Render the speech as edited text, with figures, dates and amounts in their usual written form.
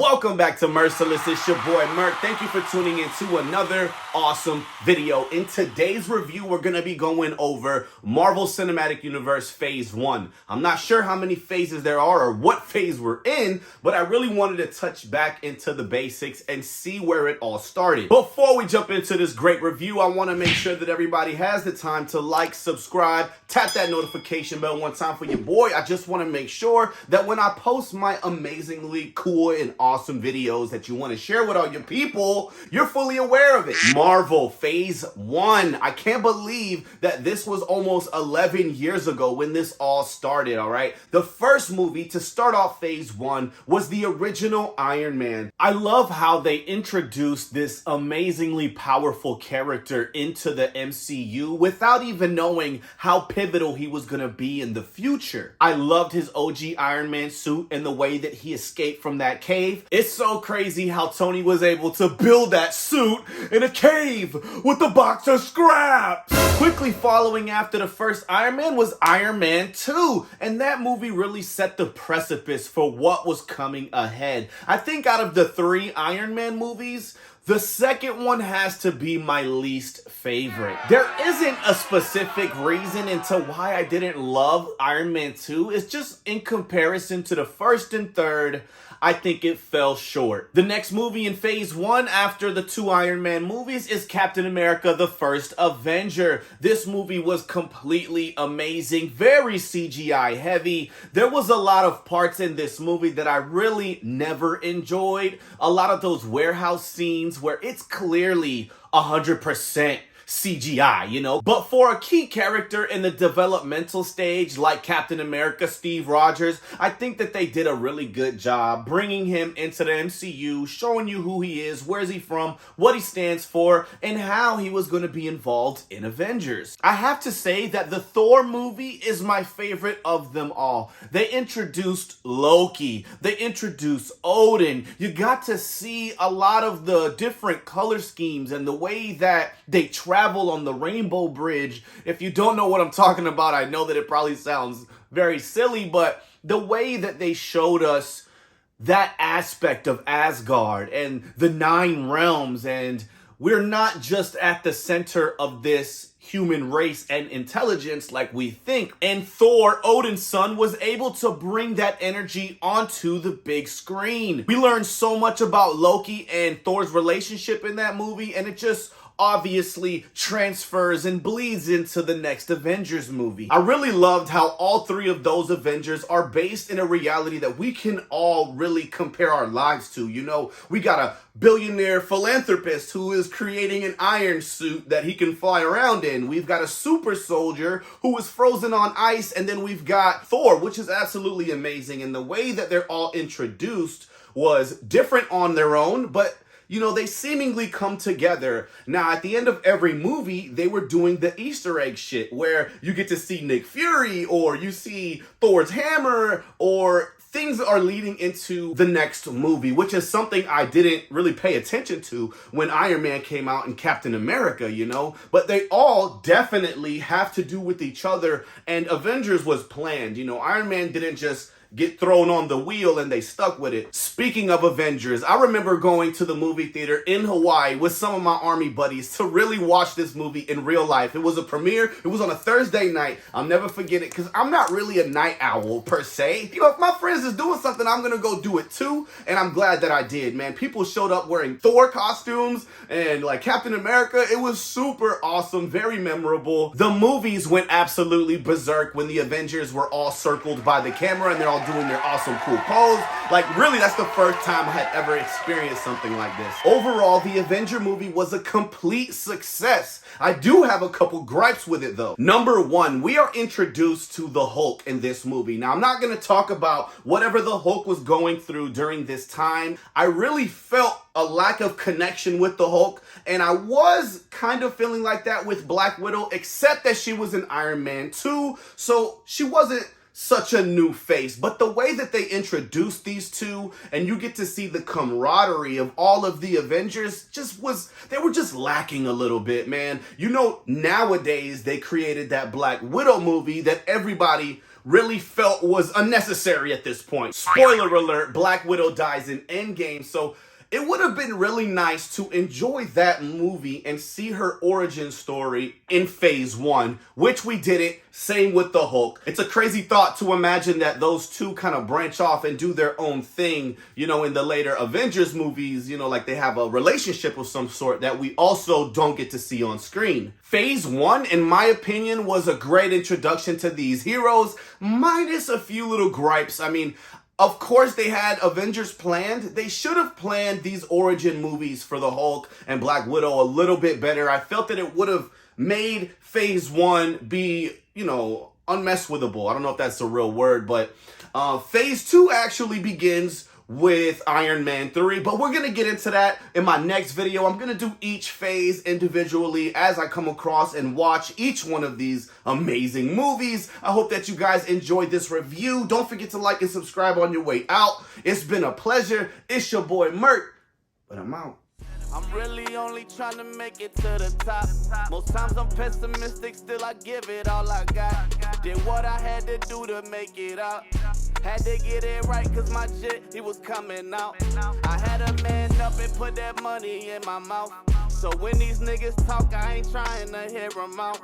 Welcome back to Mercilous. It's your boy Merc. Thank you for tuning in to another awesome video. In today's review, we're going to be going over Marvel Cinematic Universe Phase 1. I'm not sure how many phases there are or what phase we're in, but I really wanted to touch back into the basics and see where it all started. Before we jump into this great review, I want to make sure that everybody has the time to like, subscribe, tap that notification bell one time for your boy. I just want to make sure that when I post my amazingly cool and awesome videos that you want to share with all your people, you're fully aware of it. Marvel Phase 1. I can't believe that this was almost 11 years ago when this all started, all right? The first movie to start off Phase 1 was the original Iron Man. I love how they introduced this amazingly powerful character into the MCU without even knowing how pivotal he was going to be in the future. I loved his OG Iron Man suit and the way that he escaped from that cave. It's so crazy how Tony was able to build that suit in a cave with a box of scraps. Quickly following after the first Iron Man was Iron Man 2, and that movie really set the precipice for what was coming ahead. I think out of the 3 Iron Man movies, the second one has to be my least favorite. There isn't a specific reason into why I didn't love Iron Man 2. It's just in comparison to the first and third, I think it fell short. The next movie in Phase 1 after the 2 Iron Man movies is Captain America: The First Avenger. This movie was completely amazing, very CGI heavy. There was a lot of parts in this movie that I really never enjoyed. A lot of those warehouse scenes where it's clearly 100% CGI, you know? But for a key character in the developmental stage like Captain America, Steve Rogers, I think that they did a really good job bringing him into the MCU, showing you who he is, where's he from, what he stands for, and how he was going to be involved in Avengers. I have to say that the Thor movie is my favorite of them all. They introduced Loki, they introduced Odin. You got to see a lot of the different color schemes and the way that they travel on the Rainbow Bridge. If you don't know what I'm talking about, I know that it probably sounds very silly, but the way that they showed us that aspect of Asgard and the 9 realms, and we're not just at the center of this human race and intelligence like we think. And Thor, Odin's son, was able to bring that energy onto the big screen. We learned so much about Loki and Thor's relationship in that movie, and it just obviously transfers and bleeds into the next Avengers movie. I really loved how all 3 of those Avengers are based in a reality that we can all really compare our lives to. You know, we got a billionaire philanthropist who is creating an iron suit that he can fly around in. We've got a super soldier who is frozen on ice, and then we've got Thor, which is absolutely amazing. And the way that they're all introduced was different on their own, but you know, they seemingly come together. Now, at the end of every movie, they were doing the Easter egg shit where you get to see Nick Fury, or you see Thor's hammer, or things are leading into the next movie, which is something I didn't really pay attention to when Iron Man came out and Captain America, you know? But they all definitely have to do with each other, and Avengers was planned. You know, Iron Man didn't just get thrown on the wheel and they stuck with it. Speaking of Avengers, I remember going to the movie theater in Hawaii with some of my army buddies to really watch this movie in real life. It was a premiere. It was on a Thursday night. I'll never forget it because I'm not really a night owl per se. You know, if my friends is doing something, I'm going to go do it too. And I'm glad that I did, man. People showed up wearing Thor costumes and like Captain America. It was super awesome, very memorable. The movies went absolutely berserk when the Avengers were all circled by the camera and they're all doing their awesome cool pose. Like, really, that's the first time I had ever experienced something like this. Overall, the Avenger movie was a complete success. I do have a couple gripes with it though. Number 1, we are introduced to the Hulk in this movie. Now, I'm not going to talk about whatever the Hulk was going through during this time. I really felt a lack of connection with the Hulk, and I was kind of feeling like that with Black Widow, except that she was in Iron Man 2, so she wasn't such a new face, but the way that they introduced these two and you get to see the camaraderie of all of the Avengers they were just lacking a little bit, man. You know, nowadays they created that Black Widow movie that everybody really felt was unnecessary at this point. Spoiler alert, Black Widow dies in Endgame, so it would have been really nice to enjoy that movie and see her origin story in phase 1, which we didn't. Same with the Hulk. It's a crazy thought to imagine that those two kind of branch off and do their own thing, you know, in the later Avengers movies, you know, like they have a relationship of some sort that we also don't get to see on screen. Phase 1, in my opinion, was a great introduction to these heroes, minus a few little gripes. I mean, of course, they had Avengers planned. They should have planned these origin movies for the Hulk and Black Widow a little bit better. I felt that it would have made phase 1 be, you know, unmesswithable. I don't know if that's a real word, but phase 2 actually begins with Iron Man 3, but we're going to get into that in my next video. I'm going to do each phase individually as I come across and watch each one of these amazing movies. I hope that you guys enjoyed this review. Don't forget to like and subscribe on your way out. It's been a pleasure. It's your boy Merc, but I'm out. I'm really only trying to make it to the top. Most times I'm pessimistic, still I give it all I got. Did what I had to do to make it out. Had to get it right cause my shit, it was coming out. I had a man up and put that money in my mouth. So when these niggas talk, I ain't trying to hear them out.